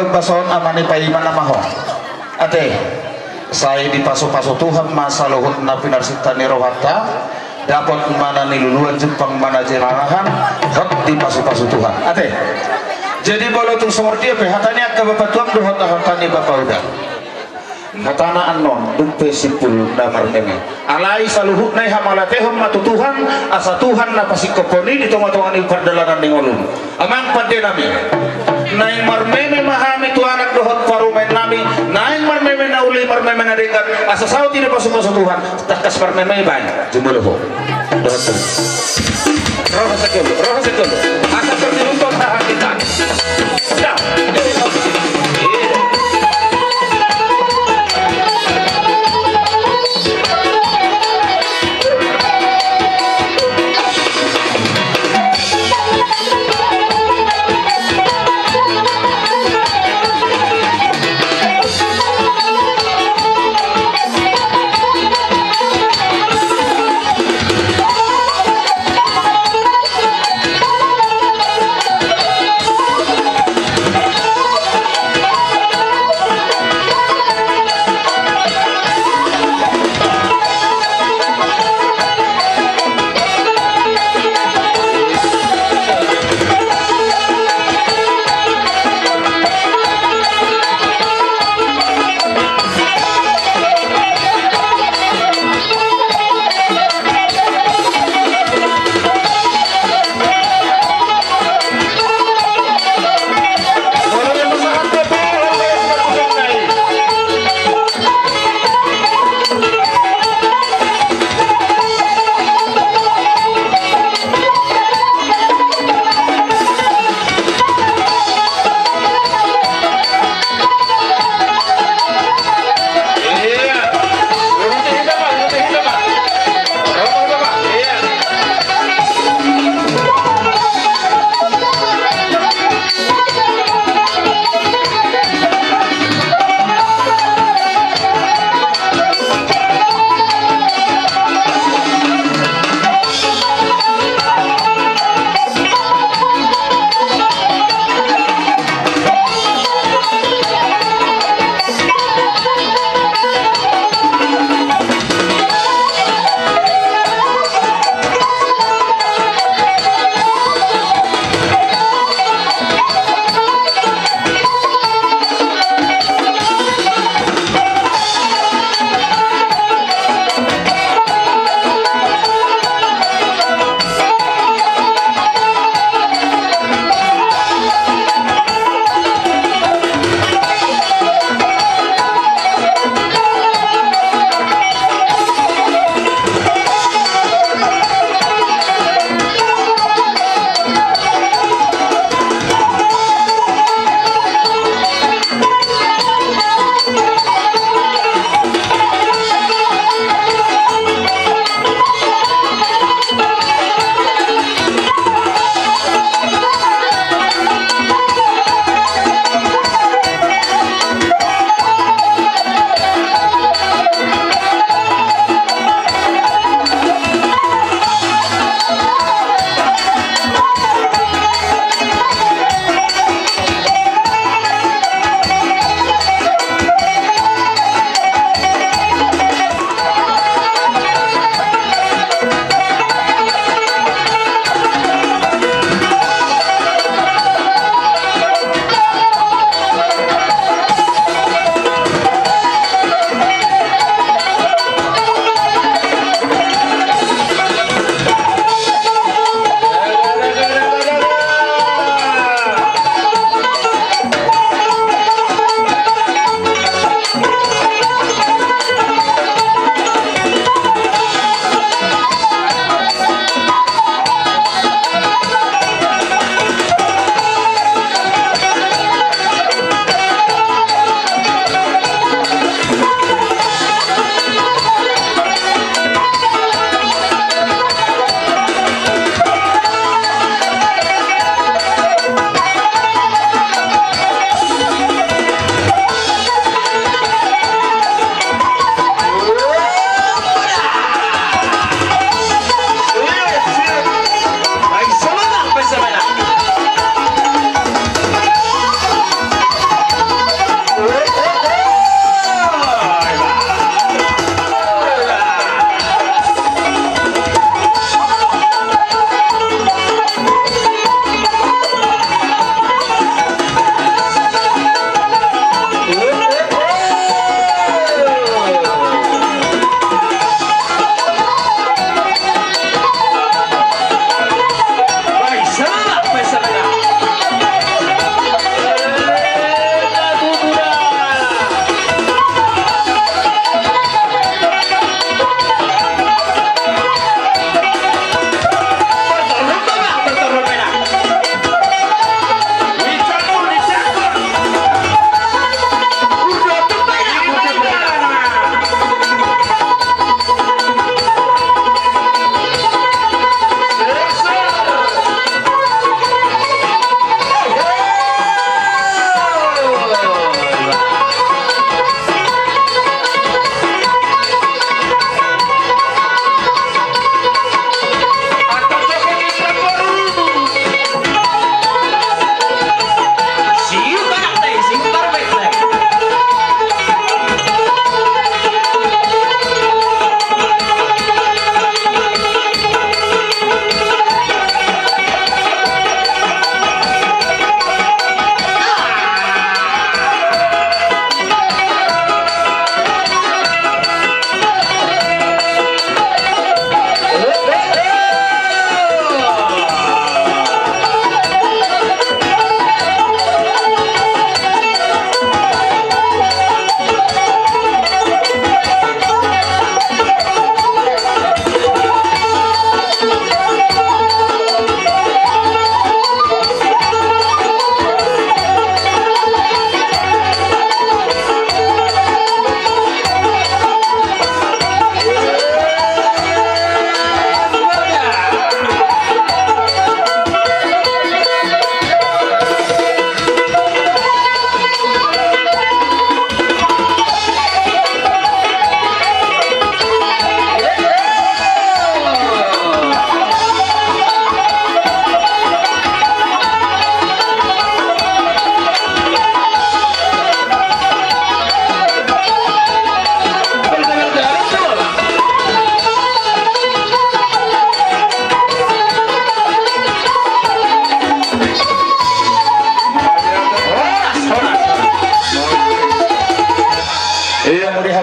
Tuhan bason amani paiman amaho ate saya dipaso-paso Tuhan masa luhut na pinarsitani rohata dapat mana niluluan Jepang mana jelarahan hak dipaso-paso Tuhan ate jadi bolo tung seperti apa hatanya ke bapak tuang dohot hatani bapak udah hatana anon dumpe sipul damar neme alai saluhut nai hamalatehum matu Tuhan asa Tuhan na pasikoponi di tonga-tonga ni perdalanan ning ulun amang pade nami naing marmeme mahami tu anak dohot parumen nami naing marmeme na uli marmeme na ringat asa sao tidak pasu-pasu Tuhan takas marmeme ban jumuluh dohot roh sekelo asa tertiruntut tahan kita dah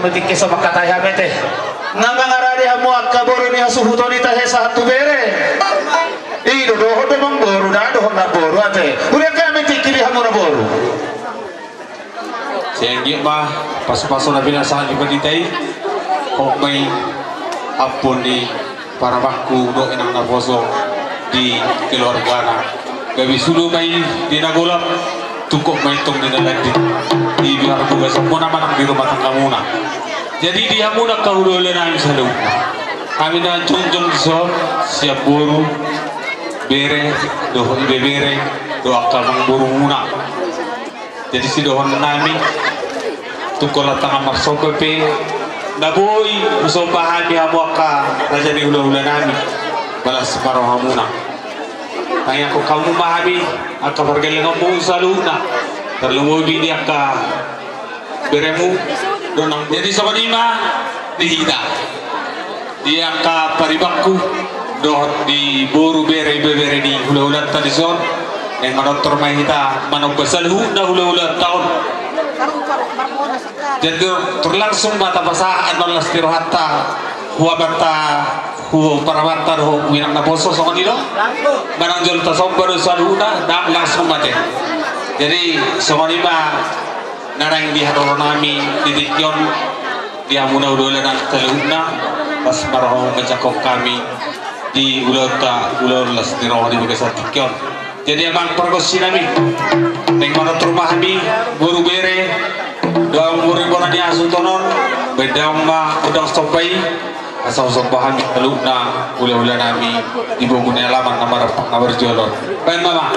metik ke sama kata ya mete ngangarade hamu akaboro ni hasuhuto ni tahe satu bere ido doho do mangboru da doho na boru ate udah kami tikili hamu na boru sehingga mah pas-paso na binasahan di Baditai kok may apon ni para mahku do inang naposo di keluarga na gabi sulu may dinagulap tukok may itong dinalagdi di biar buga sa muna manang di rumah tangga muna jadi dia muna kahululan namin sa loob kami na jong-jong so siap buru bere dohon bebere do akal mang buru muna jadi si dohon namin tukola tanga marsopepe naboy usopahan ni amuaka raja ni hula-hula namin balas paraw muna kaya ko kamu mahami at kapargaling ang buong saluna terlumubi niya ka beremu donang jadi sa kanima dihita dia ka paribakku doon di buru bere bebere di hula-hula tradisyon yang manontor mahita manobasal hula-hula tahun jadi terlangsung mata basahan malas tirohata huwabata huwa parawata ho winang naposo sa kanila manang jol ta sombaro sa luna dam langsung mate jadi sa kanila narang dihadoro nami didikyon dia muna ulola ng taluna pas marahong macakok kami di ulolas ni roho di bagasat tikyon jadi amang pergosi nami neng manotur mahami buru bere doang buru bona di asutonon bedang ma udang stopai asal sobahan taluna ula-ula nami di bukunya laman nama repak nama berjolor baik mama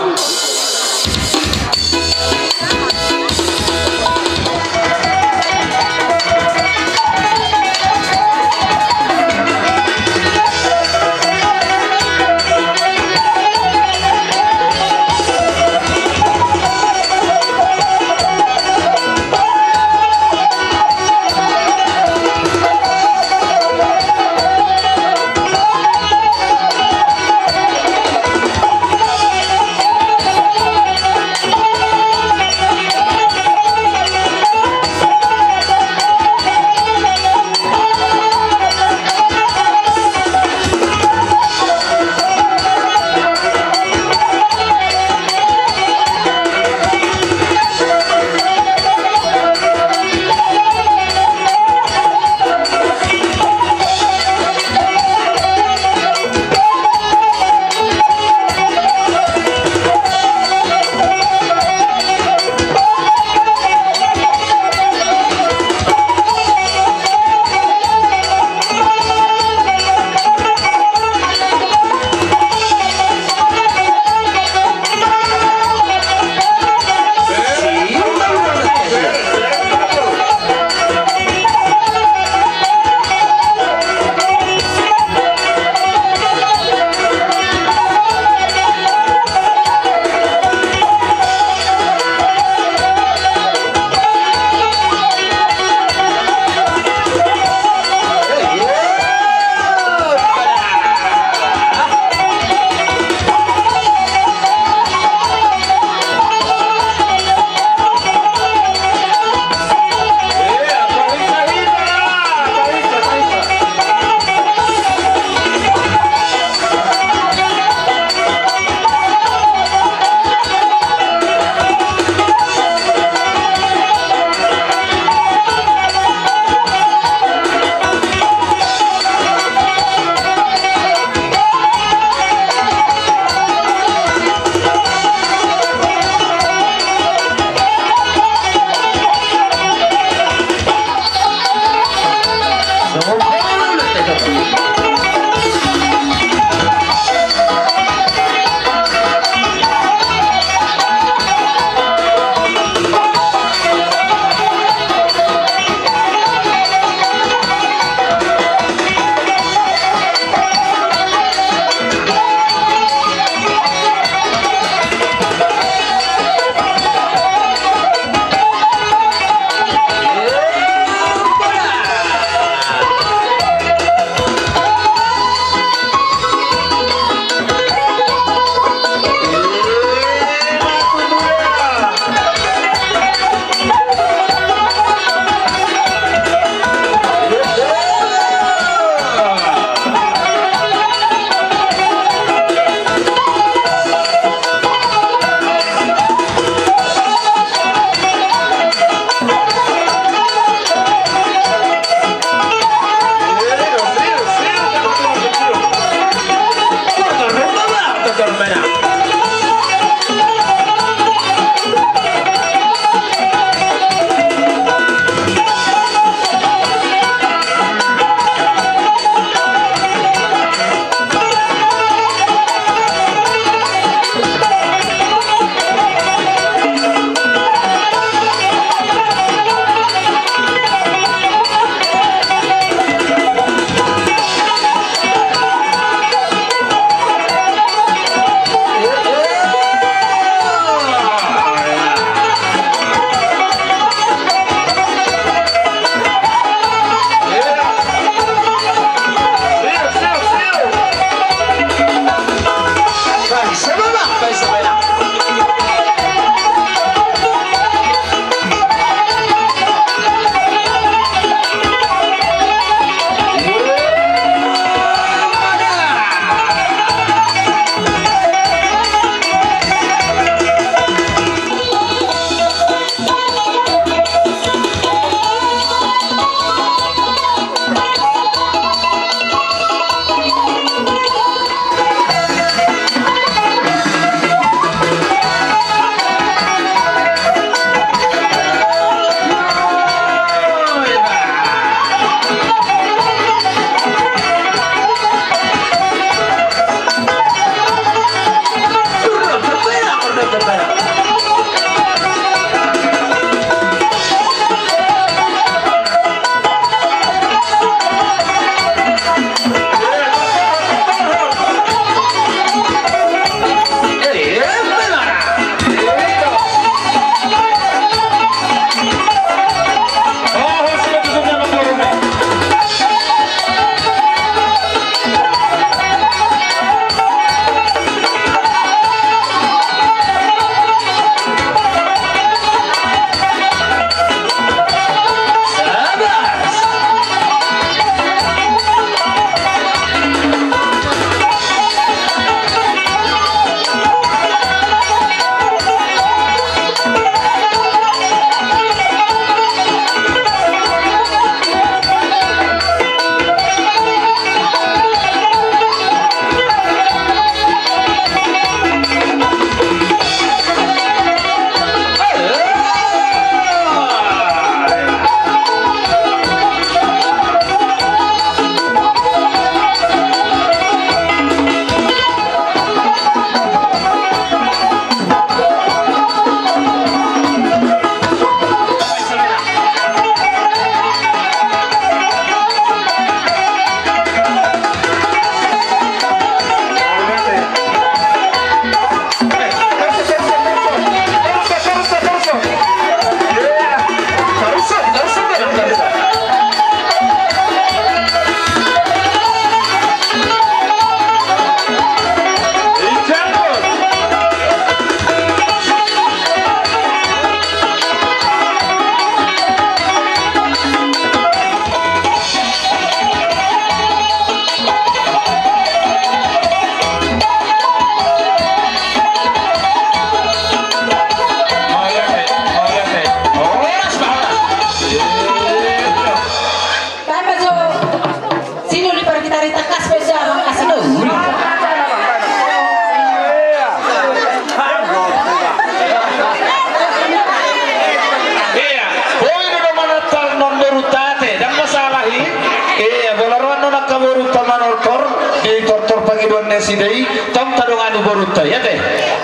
nak kaburuta manortor di tortor pangiduan nesi dei tam tadongan buruta ya teh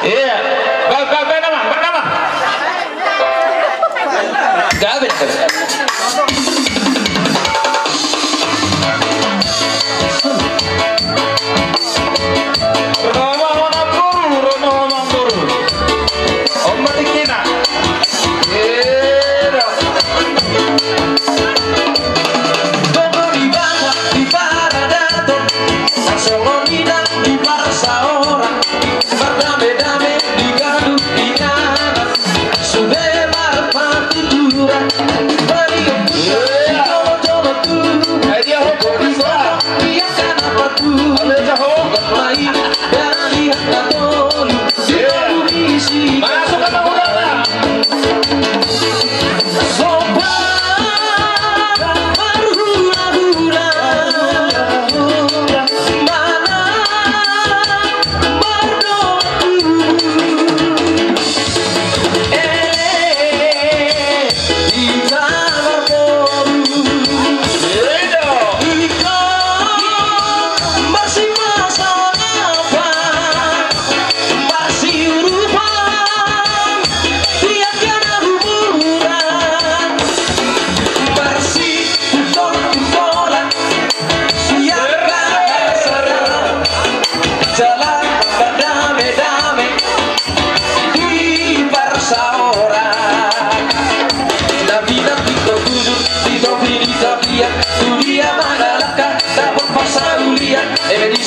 iya bernama gabe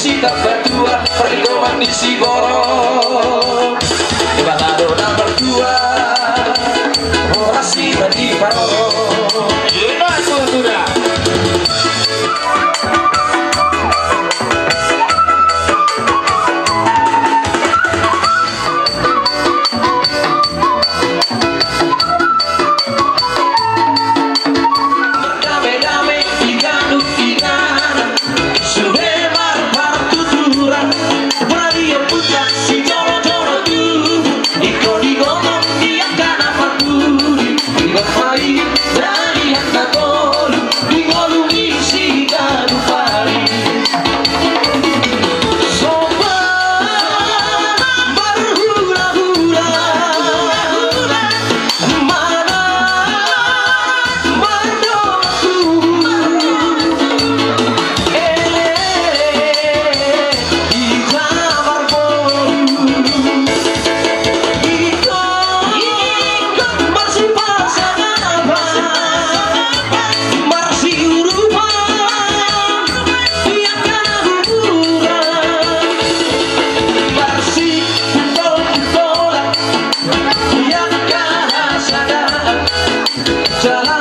edisi berdua perhitungan di Siboro balado nomor 2 orasi bagi Paroro sudah jalan